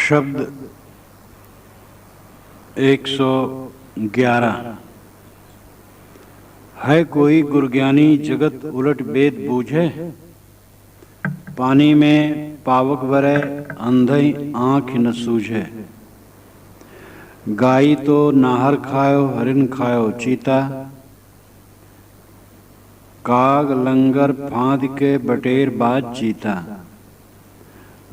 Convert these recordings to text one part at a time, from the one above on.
शब्द 111। है कोई गुरज्ञानी जगत उलट वेद बूझे, पानी में पावक भरे अंधई आँख न सूझे। गाई तो नाहर खायो हरिन खायो चीता, काग लंगर फांद के बटेर बाज जीता।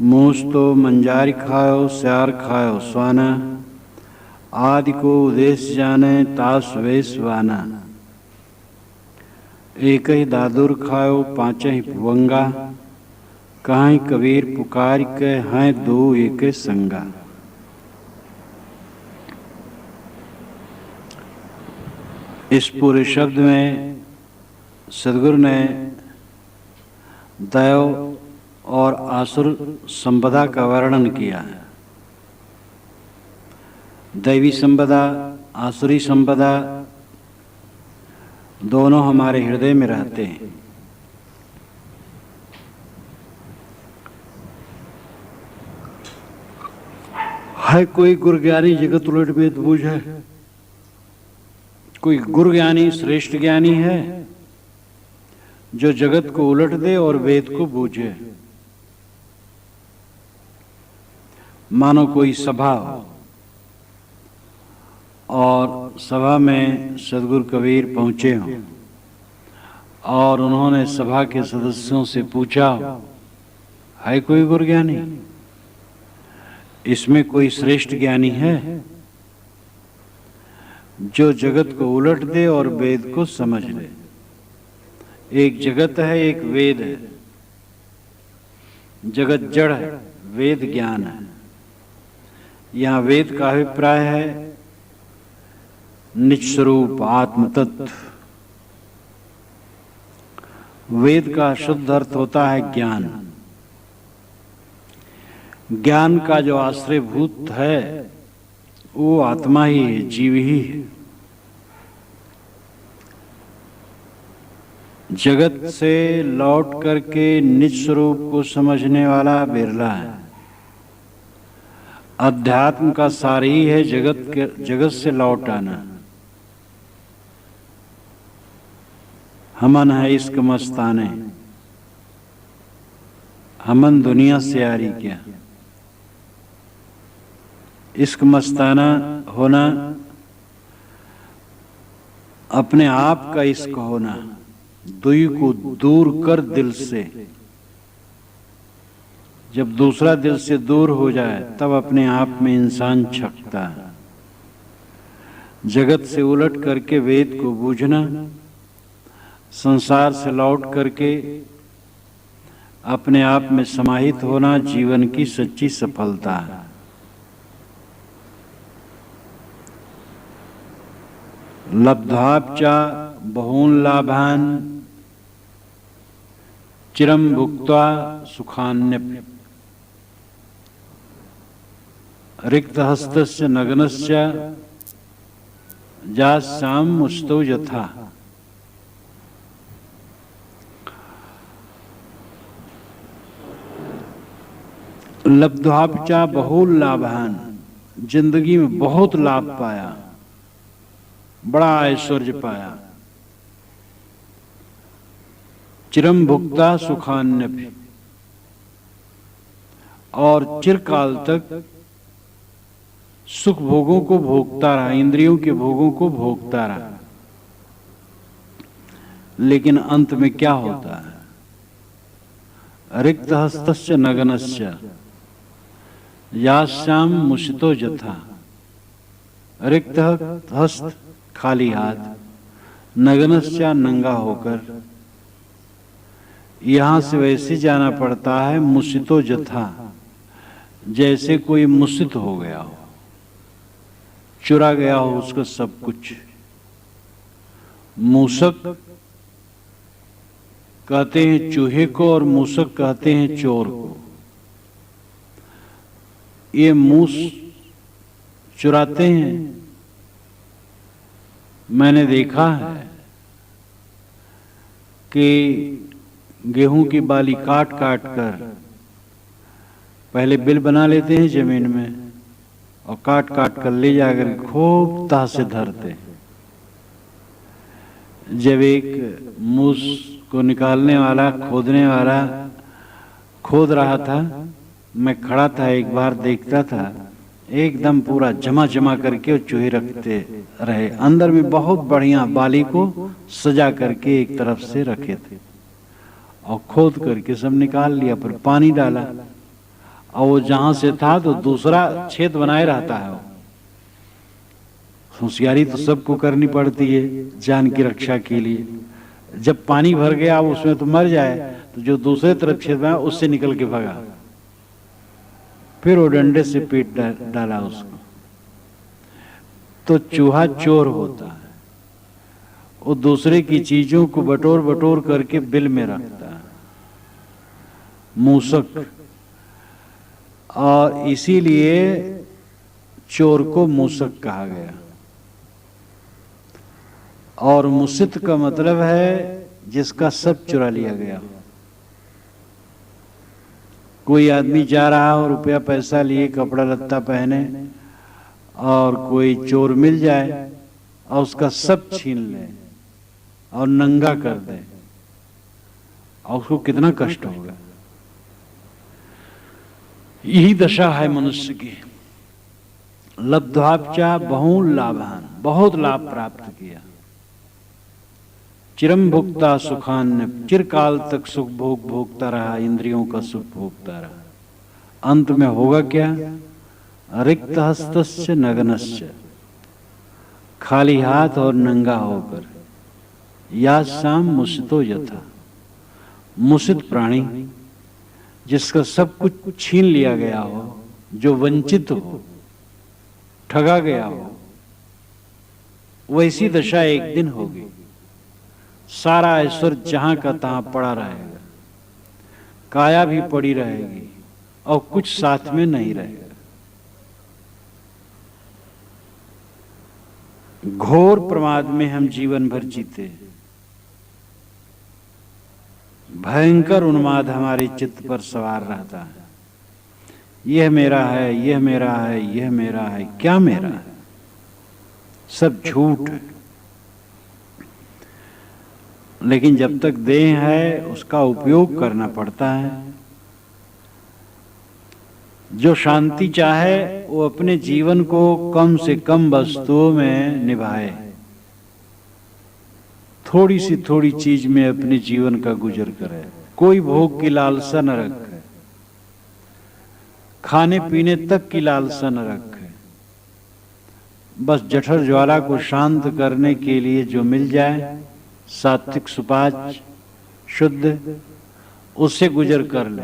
मूस तो मंजारी खायो स्यार खायो स्वाना, आदि को उदेश जाने तास वेश वाना। एक ही दादुर खायो पाँच ही पुवंगा, कहीं कबीर पुकार के हैं दो एक संगा। इस पूरे शब्द में सदगुरु ने दैव और आसुर संपदा का वर्णन किया है। दैवी संपदा, आसुरी संपदा दोनों हमारे हृदय में रहते हैं। है कोई गुरज्ञानी जगत उलट वेद बूझे। कोई गुरज्ञानी श्रेष्ठ ज्ञानी है जो जगत को उलट दे और वेद को बूझे। मानो कोई सभा और सभा में सदगुरु कबीर पहुंचे हों और उन्होंने सभा के सदस्यों से पूछा, है कोई गुरज्ञानी, इसमें कोई श्रेष्ठ ज्ञानी है जो जगत को उलट दे और वेद को समझ ले। एक जगत है, एक वेद है। जगत जड़ है, वेद ज्ञान है। यहाँ वेद का अभिप्राय है निज स्वरूप आत्म तत्व। वेद का शुद्ध अर्थ होता है ज्ञान। ज्ञान का जो आश्रयभूत है वो आत्मा ही है, जीव ही है। जगत से लौट करके निज स्वरूप को समझने वाला बिरला है। अध्यात्म का सार ही है जगत से लौट आना। हमन है इश्क मस्ताने, हमन दुनिया से यारी क्या। इश्क मस्ताना होना, अपने आप का इश्क होना, दुई को दूर कर दिल से। जब दूसरा दिल से दूर हो जाए तब अपने आप में इंसान छकता है। जगत से उलट करके वेद को बूझना, संसार से लौट करके अपने आप में समाहित होना जीवन की सच्ची सफलता है। लब्ध्वाप्चा बहून् लाभान् चिरं भुक्त्वा सुखान्यप। रिक्तहस्तस्य नग्नस्य जास्याम मुस्तो यथा। लब्ध्वाप्चा बहुल लाभान, जिंदगी में बहुत लाभ पाया, बड़ा ऐश्वर्य पाया। चिरम भुक्ता सुखान्यपि, और चिरकाल तक सुख भोगों को भोगता रहा, इंद्रियों के भोगों को भोगता रहा। लेकिन अंत में क्या होता है? रिक्त हस्तस्य नग्नस्य यास्याम मुषितो यथा। रिक्त हस्त खाली हाथ, नग्नस्य नंगा होकर यहां से वैसे जाना पड़ता है मुषितो यथा, जैसे कोई मुसित हो गया हो, चुरा गया हो उसका सब कुछ। मूसक कहते हैं चूहे को और मूसक कहते हैं चोर को। ये मूस चुराते हैं। मैंने देखा है कि गेहूं की बाली काट काट कर पहले बिल बना लेते हैं जमीन में और काट काट कर ले जाकर खूब तह से धरते। जब एक मूस को निकालने वाला, खोदने वाला खोद रहा था, मैं खड़ा था, एक बार देखता था, एकदम पूरा जमा जमा करके चूहे रखते रहे। अंदर में बहुत बढ़िया बाली को सजा करके एक तरफ से रखे थे और खोद करके सब निकाल लिया, पर पानी डाला और वो जहां से था तो दूसरा छेद बनाए रहता है। होशियारी तो सबको करनी पड़ती है जान की रक्षा के लिए। जब पानी भर गया उसमें तो मर जाए, तो जो दूसरे तरफ छेद बना उससे निकल के भागा, फिर वो डंडे से पीट डाला उसको। तो चूहा चोर होता है, वो दूसरे की चीजों को बटोर बटोर करके बिल में रखता है, मूसक। और इसीलिए चोर को मूसक कहा गया। और मुसित का मतलब है जिसका सब चुरा लिया गया। कोई आदमी जा रहा हो रुपया पैसा लिए, कपड़ा लत्ता पहने, और कोई चोर मिल जाए और उसका सब छीन ले और नंगा कर दे, और उसको कितना कष्ट होगा। यही दशा है मनुष्य की। लब्ध्वाप्चा बहु लाभान, बहुत लाभ प्राप्त किया। चिरम भुक्ता सुखान, चिरकाल तक सुख भोग भोगता रहा, इंद्रियों का सुख भोगता रहा। अंत में होगा क्या? रिक्त हस्तस्य नग्नस्य, खाली हाथ और नंगा होकर। या शाम मुसितो यथा, मुसित प्राणी जिसका सब कुछ छीन लिया गया हो, जो वंचित हो, ठगा गया हो, वैसी दशा एक दिन होगी। सारा ऐश्वर्य जहां का तहां पड़ा रहेगा, काया भी पड़ी रहेगी और कुछ साथ में नहीं रहेगा। घोर प्रमाद में हम जीवन भर जीते। भयंकर उन्माद हमारे चित्त पर सवार रहता है। यह मेरा है, यह मेरा है, यह मेरा है। क्या मेरा है? सब झूठ है। लेकिन जब तक देह है उसका उपयोग करना पड़ता है। जो शांति चाहे वो अपने जीवन को कम से कम वस्तुओं में निभाए, थोड़ी सी थोड़ी चीज में अपने जीवन का गुजर करे। कोई भोग की लालसा न रखे, खाने पीने तक की लालसा न रखे। बस जठर ज्वाला को शांत करने के लिए जो मिल जाए, सात्विक सुपाच्य शुद्ध, उससे गुजर कर ले।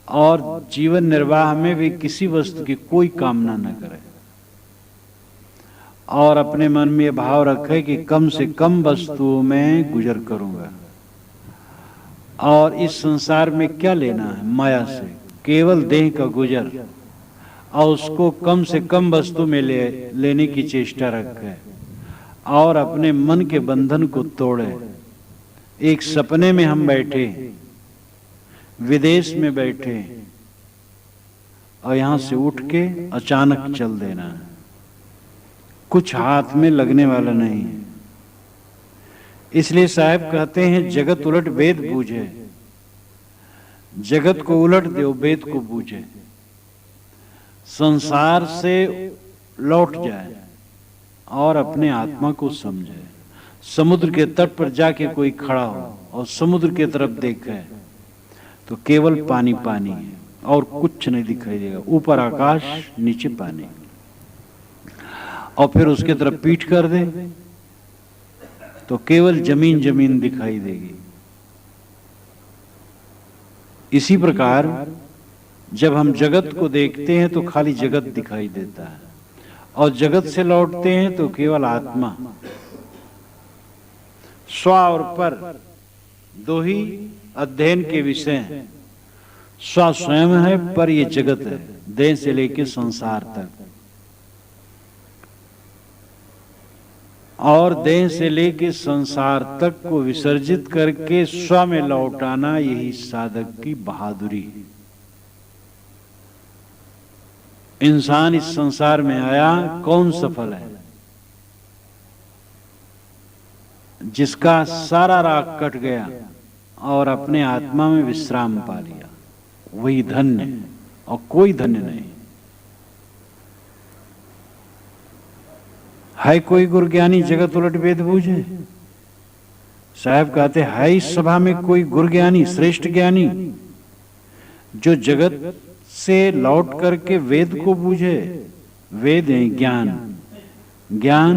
और जीवन निर्वाह में भी किसी वस्तु की कोई कामना न करे, और अपने मन में यह भाव रखे कि कम से कम वस्तुओं में गुजर करूंगा। और इस संसार में क्या लेना है माया से? केवल देह का गुजर, और उसको कम से कम वस्तु में लेने की चेष्टा रखे, और अपने मन के बंधन को तोड़े। एक सपने में हम बैठे, विदेश में बैठे, और यहां से उठ के अचानक चल देना है। कुछ हाथ में लगने वाला नहीं है। इसलिए साहब कहते हैं, जगत उलट वेद बूझे। जगत को उलट दो, वेद को बूझे। संसार से लौट जाए और अपने आत्मा को समझे। समुद्र के तट पर जाके कोई खड़ा हो और समुद्र की तरफ देखे तो केवल पानी पानी है और कुछ नहीं दिखाई देगा। ऊपर आकाश, नीचे पानी। और फिर उसके तरफ पीठ कर दे तो केवल जमीन जमीन दिखाई देगी। इसी प्रकार जब हम जगत को देखते हैं तो खाली जगत दिखाई देता है, और जगत से लौटते हैं तो केवल आत्मा। स्व और पर दो ही अध्ययन के विषय हैं। स्व स्वयं है, पर ये जगत है, देह से लेकर संसार तक। और देह से लेकर संसार तक को विसर्जित करके स्व में लौटाना, यही साधक की बहादुरी है। इंसान इस संसार में आया, कौन सफल है? जिसका सारा राग कट गया और अपने आत्मा में विश्राम पा लिया, वही धन्य है, और कोई धन्य नहीं है। कोई गुरज्ञानी जगत उलट वेद बूझे? साहब कहते है इस सभा में कोई गुरज्ञानी, श्रेष्ठ ज्ञानी, जो जगत से लौट करके वेद को बूझे? वेद है ज्ञान, ज्ञान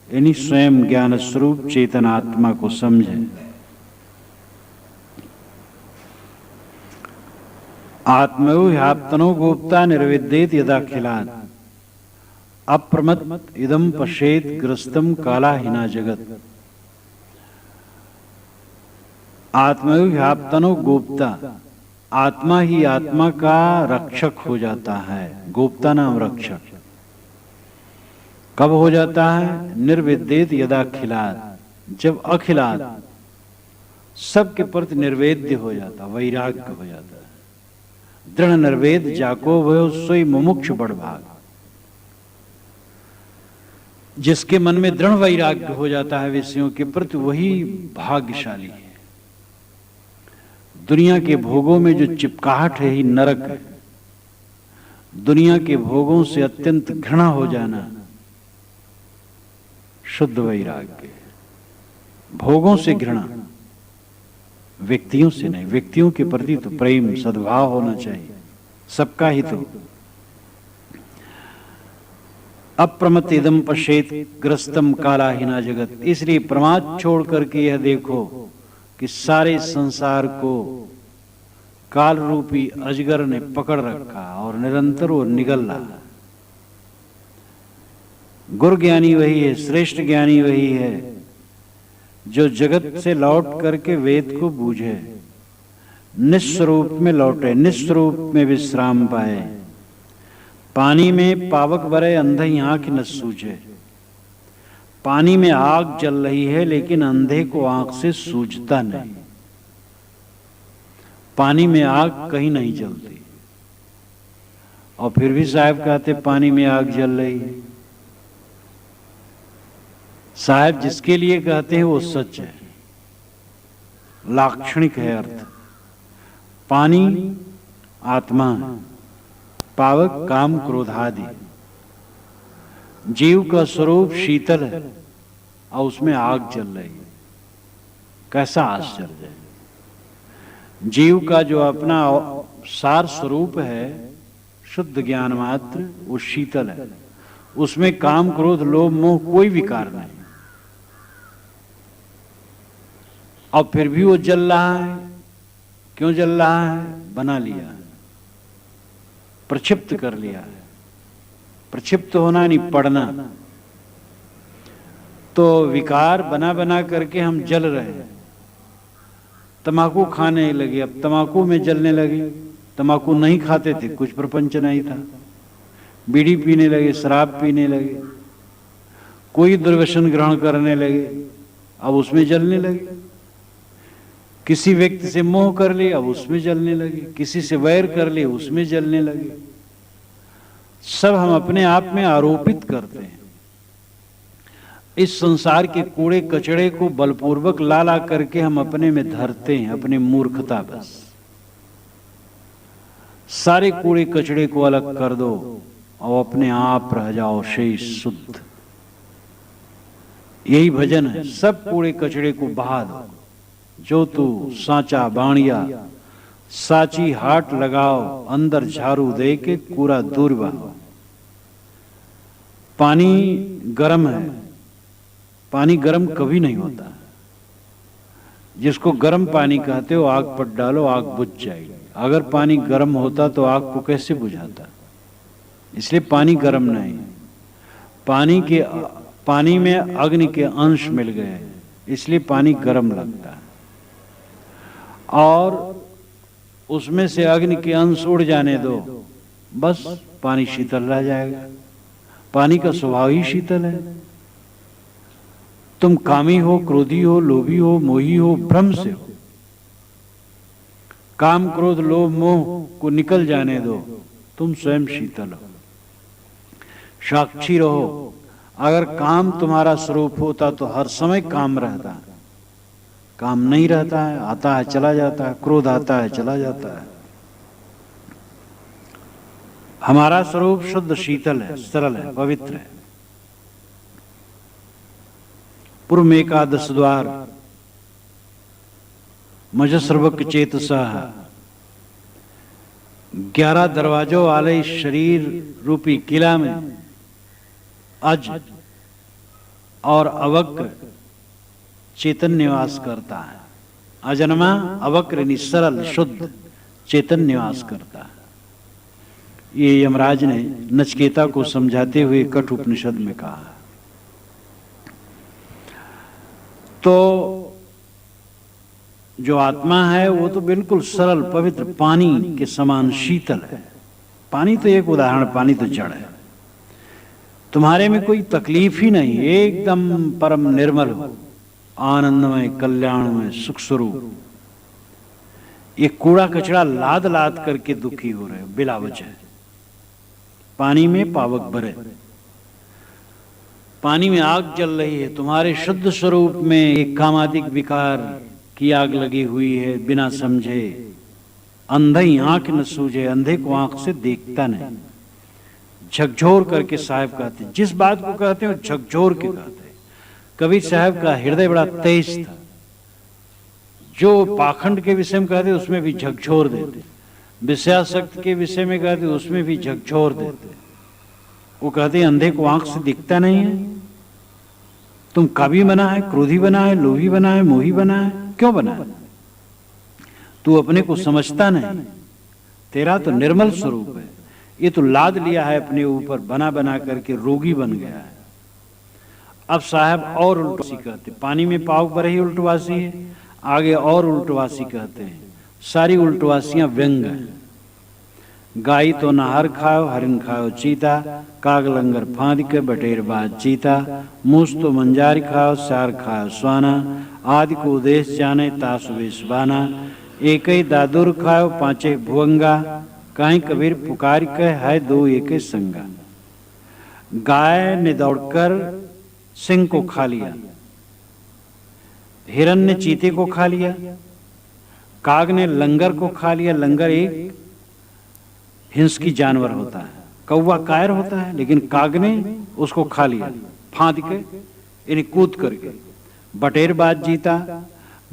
यानी स्वयं ज्ञान स्वरूप चेतन आत्मा को समझे। आत्मयो ह्याप्तनो गोप्ता निर्विद्येत यदाखिलात् अप्रमत्त इदम पश्येत ग्रस्तम कालाहीना जगत। आत्मयो ह्याप्तनो गोप्ता, आत्मा ही आत्मा का रक्षक हो जाता है। गोप्ता नाम रक्षक कब हो जाता है? निर्विद्येत यदाखिलात्, जब अखिलात् सबके प्रति निर्वेद्य हो जाता, वैराग्य हो जाता है। दृढ़ निर्वेद जाको भयो सोई मुमुक्षु बड़भाग। जिसके मन में दृढ़ वैराग्य हो जाता है विषयों के प्रति, वही भाग्यशाली है। दुनिया के भोगों में जो चिपकाहट है ही नरक है। दुनिया के भोगों से अत्यंत घृणा हो जाना शुद्ध वैराग्य। भोगों से घृणा, व्यक्तियों से नहीं। व्यक्तियों के प्रति तो प्रेम सद्भाव होना चाहिए, सबका ही तो। अप्रमत्त इदम पश्येत ग्रस्तम कालाहीना जगत। इसलिए प्रमाद छोड़ करके यह देखो कि सारे संसार को काल रूपी अजगर ने पकड़ रखा और निरंतर वो निगल रहा। गुरु ज्ञानी वही है, श्रेष्ठ ज्ञानी वही है, जो जगत से लौट करके वेद को बूझे, निस्वरूप में लौटे, निस्वरूप में विश्राम पाए। पानी में पावक भरे अंधे आंख न सूझे। पानी में आग जल रही है लेकिन अंधे को आंख से सूझता नहीं। पानी में आग कहीं नहीं जलती, और फिर भी साहब कहते पानी में आग जल रही है। साहब जिसके लिए कहते हैं वो सच है, लाक्षणिक है अर्थ। पानी आत्मा है, पावक काम क्रोधादि। जीव का स्वरूप शीतल है और उसमें आग जल रही है। कैसा आश्चर्य है! जीव का जो अपना सार स्वरूप है, शुद्ध ज्ञान मात्र, वो शीतल है। उसमें काम क्रोध लोभ मोह कोई विकार नहीं, और फिर भी वो जल रहा है। क्यों जल रहा है? बना लिया है, प्रक्षिप्त कर लिया है। प्रक्षिप्त होना नहीं, पड़ना। तो विकार बना बना करके हम जल रहे हैं। तमाकू खाने लगे, अब तमाकू में जलने लगे। तमाकू नहीं खाते थे, कुछ प्रपंच नहीं था। बीड़ी पीने लगे, शराब पीने लगे, कोई दुर्व्यसन ग्रहण करने लगे, अब उसमें जलने लगे। किसी व्यक्ति से मोह कर लिए, अब उसमें जलने लगे। किसी से वैर कर लिए, उसमें जलने लगे। सब हम अपने आप में आरोपित करते हैं। इस संसार के कूड़े कचड़े को बलपूर्वक ला ला करके हम अपने में धरते हैं, अपने मूर्खता बस। सारे कूड़े कचड़े को अलग कर दो और अपने आप रह जाओ शेष शुद्ध। यही भजन है। सब कूड़े कचड़े को बहा दो। जो तू सांचा बाणिया, साची हाट लगाओ, अंदर झाड़ू दे के कूड़ा दूर बहाओ। पानी गर्म है, पानी गर्म कभी नहीं होता। जिसको गर्म पानी कहते हो, आग पर डालो, आग बुझ जाएगी। अगर पानी गर्म होता तो आग को कैसे बुझाता? इसलिए पानी गर्म नहीं। पानी में अग्नि के अंश मिल गए, इसलिए पानी गर्म लगता है। और उसमें से अग्नि के अंश उड़ जाने दो, बस पानी शीतल रह जाएगा। पानी का स्वभाव ही शीतल है। तुम कामी हो, क्रोधी हो, लोभी हो, मोही हो, भ्रम से हो। काम क्रोध लोभ मोह को निकल जाने दो, तुम स्वयं शीतल हो। साक्षी रहो। अगर काम तुम्हारा स्वरूप होता तो हर समय काम रहता, काम नहीं रहता है, आता है चला जाता है, क्रोध आता है चला जाता है। हमारा स्वरूप शुद्ध शीतल है, सरल है, पवित्र है। पूर्व में एकादश द्वार मज सर्वक चेतसा, 11 दरवाजों वाले इस शरीर रूपी किला में अज और अवक्र चेतन निवास करता है। अजन्मा, अवक्र सरल शुद्ध चेतन निवास करता है। ये यमराज ने नचिकेता को समझाते हुए कठ उपनिषद में कहा। तो जो आत्मा है वो तो बिल्कुल सरल पवित्र पानी के समान शीतल है। पानी तो एक उदाहरण, पानी तो जड़ है। तुम्हारे में कोई तकलीफ ही नहीं, एकदम परम निर्मल हो, आनंदमय, कल्याणमय, सुख स्वरूप। ये कूड़ा कचरा लाद लाद करके दुखी हो रहे हो बिला वजह। पानी में पावक भरे, पानी में आग जल रही है, तुम्हारे शुद्ध स्वरूप में एक कामादिक विकार की आग लगी हुई है। बिना समझे अंधे आंख न सूझे, अंधे को आंख से देखता नहीं। झकझोर करके साहब कहते, जिस बात को कहते हैं झकझोर के कहते हैं। कबीर साहब का हृदय बड़ा तेज था, जो पाखंड के विषय में कहते उसमें भी झकझोर देते, विषयासक्त के विषय में कहते उसमें भी झकझोर देते। वो कहते अंधे को आंख से दिखता नहीं है। तुम कवि बना है, क्रोधी बना है, लोभी बना है, मोही बना है, क्यों बना है? तू अपने को समझता नहीं, तेरा तो निर्मल स्वरूप है। ये तो लाद लिया है अपने ऊपर, बना बना करके रोगी बन गया है। अब साहब और उल्टवासी कहते, पानी में पाव पर ही उल्टवासी है, आगे और उल्टवासी कहते हैं। सारी उल्टवासियां व्यंग हैं। गाय तो नहर खाओ, हरिन खाओ चीता, काग लंगर फांद के बटेर बाज चीता, मूस तो मंजारी खाओ, सार खाओ स्वाना, आदि को उदेश जाने तास वेशबाना, एक ही दादुर खाओ, पांचे भुवंगा, कहीं कबीर पुकार के है दो एक संगा। गाय ने दौड़कर सिंह को खा लिया, हिरन ने चीते को खा लिया, काग ने लंगर को खा लिया। लंगर एक हिंसकी जानवर होता है, कौवा कायर होता है, लेकिन काग ने उसको खा लिया फांद के, यानी कूद करके। बटेर बाज जीता,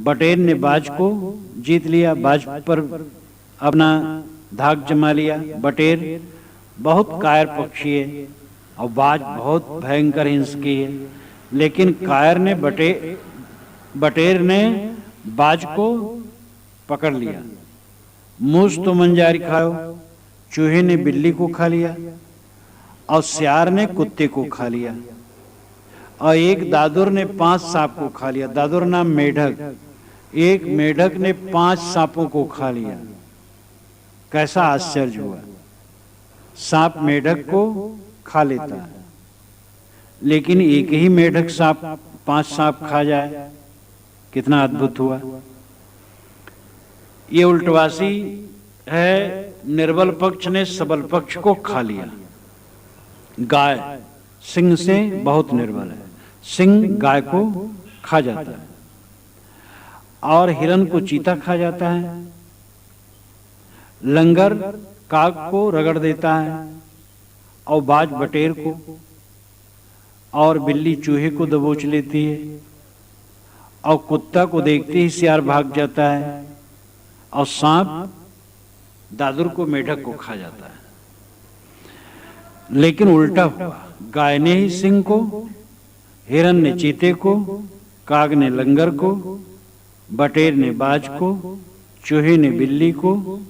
बटेर ने बाज को जीत लिया, बाज पर अपना धाक जमा लिया। बटेर बहुत कायर पक्षी है और बाज बहुत भयंकर हिंसकी है, लेकिन कायर ने बटेर ने बाज को पकड़ लिया। मूस तो मंजारी खाओ, चूहे ने बिल्ली को खा लिया और सियार ने कुत्ते को खा लिया। और एक दादुर ने 5 सांप को खा लिया। दादुर नाम मेढक, एक मेढक ने 5 सांपों को खा लिया। कैसा आश्चर्य हुआ, सांप मेढक को खा लेता है, लेकिन एक ही मेढक सांप 5 सांप खा जाए, कितना अद्भुत हुआ। ये उल्टवासी है, निर्बल पक्ष ने सबल पक्ष को खा लिया। गाय सिंह से बहुत निर्बल है, सिंह गाय को खा जाता है, और हिरन को चीता खा जाता है। लंगर काग को रगड़ देता है, और बाज बटेर को, और बिल्ली चूहे को दबोच लेती है, और कुत्ता को देखते ही सियार भाग जाता है, और सांप दादुर को मेढक को खा जाता है। लेकिन उल्टा हुआ, गाय ने ही सिंह को, हिरन ने चीते को, काग ने लंगर को, बटेर ने बाज को, चूहे ने बिल्ली को,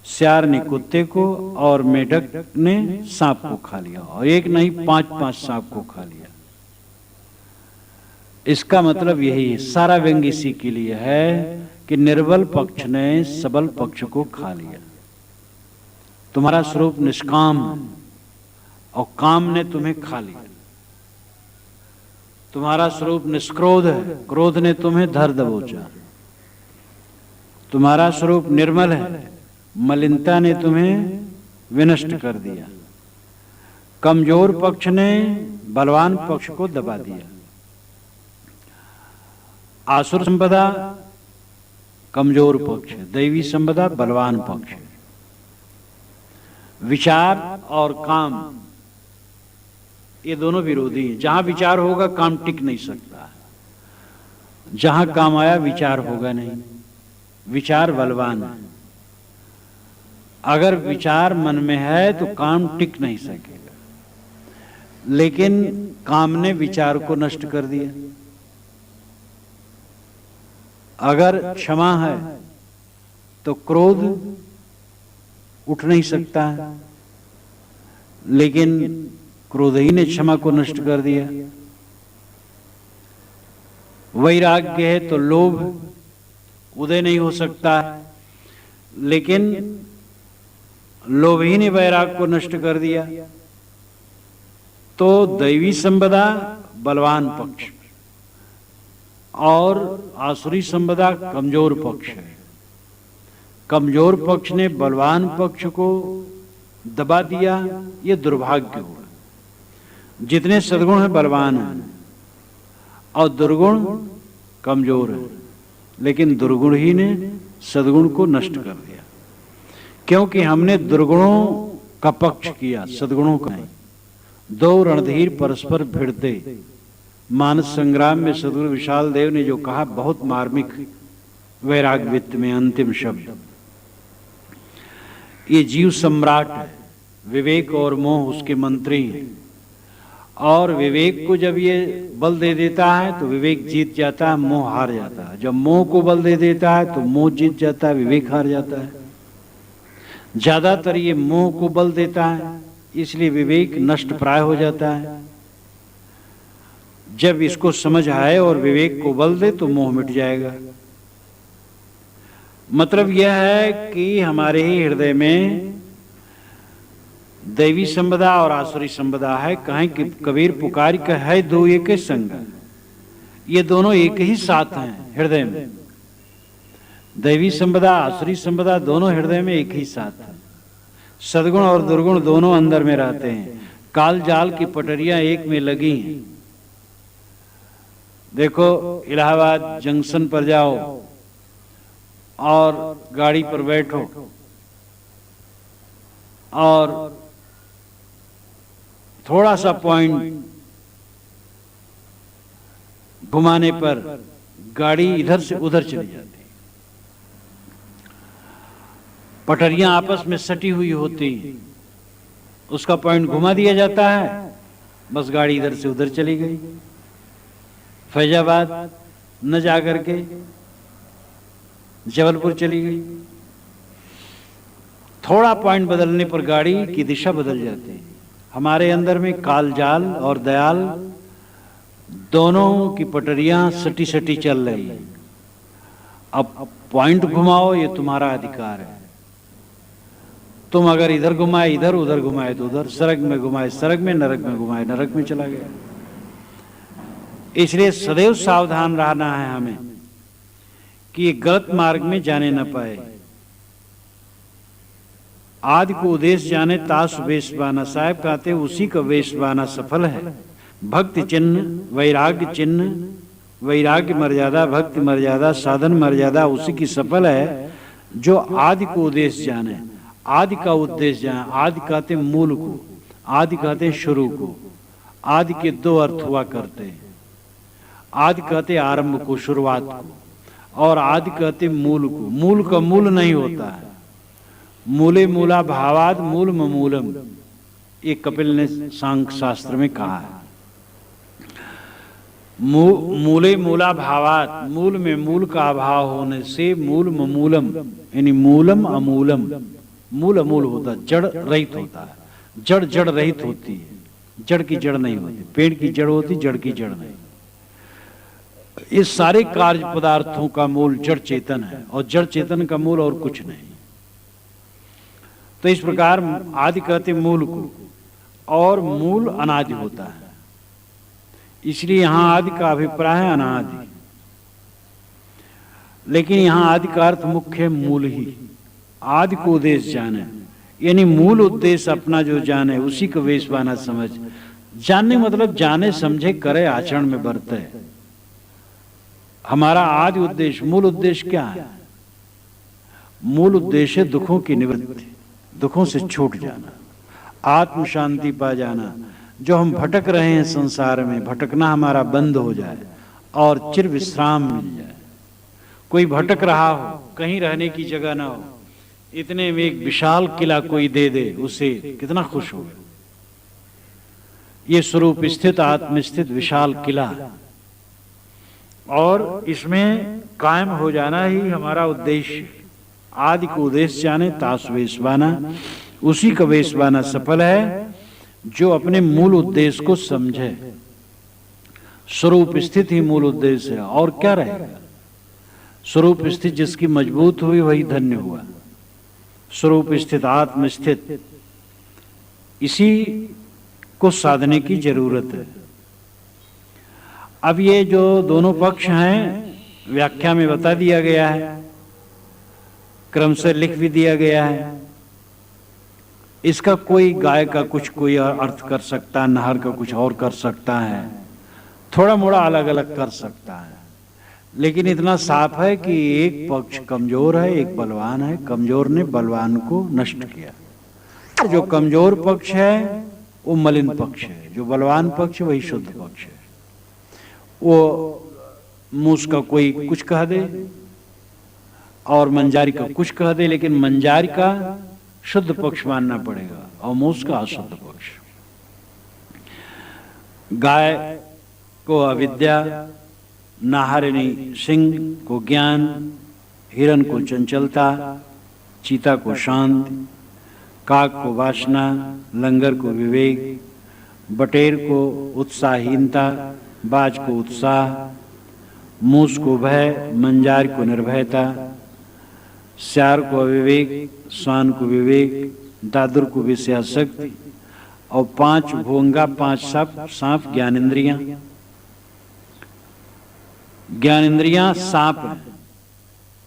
सियार ने कुत्ते को, और मेढक ने सांप को खा लिया। और एक नहीं 5-5 सांप को खा लिया। इसका मतलब यही है, सारा व्यंग इसी के लिए है कि निर्बल पक्ष ने सबल पक्ष को खा लिया। तुम्हारा स्वरूप निष्काम और काम ने तुम्हें खा लिया। तुम्हारा स्वरूप निष्क्रोध है, क्रोध ने तुम्हें धर दबोचा। तुम्हारा स्वरूप निर्मल है, मलिनता ने तुम्हें विनष्ट कर दिया। कमजोर पक्ष ने बलवान पक्ष को दबा दिया। आसुर संपदा कमजोर पक्ष है, दैवी संपदा बलवान पक्ष है। विचार और काम ये दोनों विरोधी हैं। जहां विचार होगा काम टिक नहीं सकता, जहां काम आया विचार होगा नहीं। विचार बलवान है। अगर विचार मन में है तो काम टिक नहीं सकेगा, लेकिन काम ने विचार को नष्ट कर दिया। अगर क्षमा है तो क्रोध उठ नहीं सकता है, लेकिन क्रोध ही ने क्षमा को नष्ट कर दिया। वैराग्य है तो लोभ उदय नहीं हो सकता है, लेकिन लोभ ही ने वैराग को नष्ट कर दिया। तो दैवी संपदा बलवान पक्ष और आसुरी संपदा कमजोर पक्ष है। कमजोर पक्ष ने बलवान पक्ष को दबा दिया, ये दुर्भाग्य हुआ। जितने सद्गुण है बलवान है और दुर्गुण कमजोर है, लेकिन दुर्गुण ही ने सद्गुण को नष्ट कर दिया, क्योंकि हमने दुर्गुणों का पक्ष किया, सद्गुणों का नहीं। दो रणधीर परस्पर भिड़ते, मानस संग्राम में सद्गुरु विशाल देव ने जो कहा बहुत मार्मिक, वैराग वित्त में अंतिम शब्द। ये जीव सम्राट है, विवेक और मोह उसके मंत्री हैं, और विवेक को जब ये बल दे देता है तो विवेक जीत जाता है, मोह हार जाता है। जब मोह को बल दे देता है तो मोह जीत जाता है, विवेक हार जाता है। ज्यादातर ये मोह को बल देता है, इसलिए विवेक नष्ट प्राय हो जाता है। जब इसको समझ आए और विवेक को बल दे तो मोह मिट जाएगा। मतलब यह है कि हमारे ही हृदय में दैवी संपदा और आसुरी संपदा है। कहें कि कबीर पुकार का है दो एक संग, ये दोनों एक ही साथ हैं हृदय में। दैवी संपदा आसुरी संपदा दोनों हृदय में एक ही साथ है। सद्गुण और दुर्गुण दोनों अंदर में रहते हैं। काल जाल की पटरियां एक में लगी हैं। देखो, इलाहाबाद जंक्शन पर जाओ और गाड़ी पर बैठो और थोड़ा सा पॉइंट घुमाने पर गाड़ी इधर से उधर चली जाती है। पटरियां आपस में सटी हुई होती, उसका पॉइंट घुमा दिया जाता है, बस गाड़ी इधर से उधर चली गई। फैजाबाद न जाकर के जबलपुर चली गई। थोड़ा पॉइंट बदलने पर गाड़ी की दिशा बदल जाती है। हमारे अंदर में कालजाल और दयाल दोनों की पटरियां सटी सटी चल रही है। अब पॉइंट घुमाओ, ये तुम्हारा अधिकार है। तुम अगर इधर घुमाए इधर, उधर घुमाए तो उधर, सरग में घुमाए सरग में, नरक में घुमाए नरक में चला गया। इसलिए सदैव सावधान रहना है हमें कि ये गलत मार्ग में जाने न पाए। आदि को उद्देश्य जाने तास वेश बाना, साहब कहते उसी का वेश बाना सफल है। भक्ति चिन्ह, वैराग्य चिन्ह, वैराग्य मर्यादा, भक्ति मर्यादा, साधन मर्यादा उसी की सफल है जो आदि को उद्देश्य जाने। आदि का उद्देश्य जाने, आदि कहते मूल को, आदि कहते शुरू को। आदि के दो अर्थ हुआ करते हैं। आदि कहते आरंभ को, शुरुआत को, और आदि कहते मूल को। मूल का मूल नहीं होता है। मूले मूला भावाद मूल ममूलम, ये कपिल ने सांख्य शास्त्र में कहा है। मूले मूला भावात, मूल में मूल का अभाव होने से मूल ममूलम, यानी मूलम अमूलम। मूल अमूल होता है, जड़ रहित होता है। जड़ जड़ रहित होती है, जड़ की जड़ नहीं होती। पेड़ की जड़ होती, जड़ की जड़ नहीं। ये सारे कार्य पदार्थों का मूल जड़ चेतन है, और जड़ चेतन का मूल और कुछ नहीं। तो इस प्रकार आदि कहते मूल को, और मूल अनादि होता है। इसलिए यहां आदि का अभिप्राय है अनादि, लेकिन यहां आदि का अर्थ मुख्य मूल ही। आदि को उद्देश्य जाने, यानी मूल उद्देश्य अपना जो जाने उसी को वेशवाना समझ। जानने मतलब जाने समझे करे आचरण में बरते। हमारा आदि उद्देश्य, मूल उद्देश्य क्या है? मूल उद्देश्य दुखों की निवृत्ति, दुखों से छूट जाना, आत्म शांति पा जाना। जो हम भटक रहे हैं संसार में, भटकना हमारा बंद हो जाए और चिर विश्राम मिल जाए। कोई भटक रहा हो, कहीं रहने की जगह ना हो, इतने में एक विशाल किला कोई दे दे, उसे कितना खुश हो। ये स्वरूप स्थित आत्म स्थित विशाल किला, और इसमें कायम हो जाना ही हमारा उद्देश्य। आदि को उद्देश्य जाने तास वेशवाना, उसी का वेशवाना सफल है जो अपने मूल उद्देश्य को समझे। स्वरूप स्थित ही मूल उद्देश्य है, और क्या रहेगा? स्वरूप स्थित जिसकी मजबूत हुई वही धन्य हुआ। स्वरूप स्थित आत्म स्थित, इसी को साधने की जरूरत है। अब ये जो दोनों पक्ष हैं व्याख्या में बता दिया गया है, क्रम से लिख भी दिया गया है। इसका कोई गाय का कुछ कोई अर्थ कर सकता है, नहर का कुछ और कर सकता है, थोड़ा मोड़ा अलग अलग कर सकता है, लेकिन इतना साफ है कि एक पक्ष कमजोर है, एक बलवान है। कमजोर ने बलवान को नष्ट किया। जो कमजोर पक्ष है वो मलिन पक्ष है, जो बलवान पक्ष वही शुद्ध पक्ष है। वो मूस का कोई कुछ कह दे और मंजारी का कुछ कह दे, लेकिन मंजारी का शुद्ध पक्ष मानना पड़ेगा और मूस का अशुद्ध पक्ष। गाय को अविद्या, नाहरिणी सिंह को ज्ञान, हिरण को चंचलता, चीता को शांति, काक को वासना, लंगर को विवेक, बटेर को उत्साहहीनता, बाज को उत्साह, मूस को भय, मंजार को निर्भयता, श्यार को अविवेक, स्वान को विवेक, दादुर को विषयासक्ति, और 5 भोंगा 5 सांप ज्ञानेंद्रियां। ज्ञानेंद्रियां सांप है,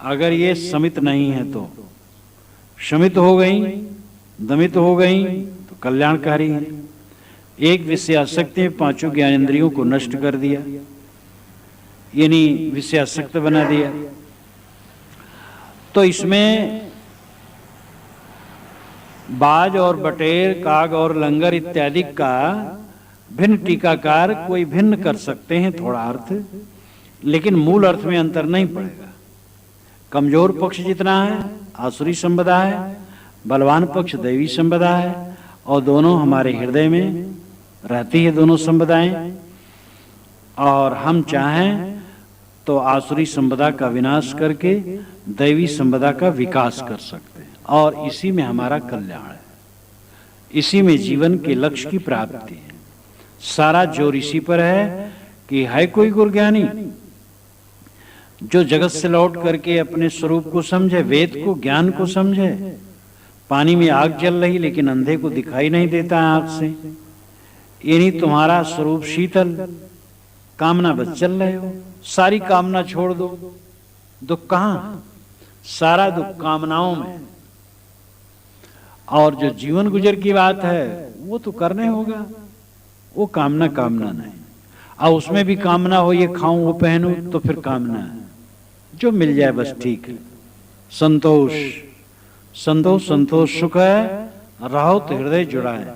अगर ये समित नहीं है तो शमित हो गई, दमित हो गई तो कल्याणकारी है। एक विषयासक्ति में 5 ज्ञानेंद्रियों को नष्ट कर दिया, यानी विषयासक्त बना दिया। तो इसमें बाज और बटेर, काग और लंगर इत्यादि का भिन्न टीकाकार कोई भिन्न कर सकते हैं थोड़ा अर्थ, लेकिन मूल अर्थ में अंतर नहीं पड़ेगा। कमजोर पक्ष जितना है आसुरी संपदा है, बलवान पक्ष दैवी संपदा है, और दोनों हमारे हृदय में रहती है दोनों संपदाएं। और हम चाहें तो आसुरी संपदा का विनाश करके दैवी संपदा का विकास कर सकते हैं, और इसी में हमारा कल्याण है, इसी में जीवन के लक्ष्य की प्राप्ति है। सारा जोर इसी पर है कि है कोई गुरज्ञानी जो जगत से लौट करके अपने स्वरूप को समझे, वेद को, ज्ञान को समझे। पानी में आग जल रही लेकिन अंधे को दिखाई नहीं देता आंख से, यानी तुम्हारा स्वरूप शीतल, कामना बस चल रहे हो। सारी कामना छोड़ दो, दुख कहाँ? सारा दुख कामनाओं में। और जो जीवन गुजर की बात है वो तो करने होगा, वो कामना नहीं। और उसमें भी कामना हो ये खाऊं वो पहनूं तो फिर कामना है, जो मिल जाए बस ठीक है। संतोष, संतोष, संतोष सुख है, रहो तो हृदय जुड़ा है।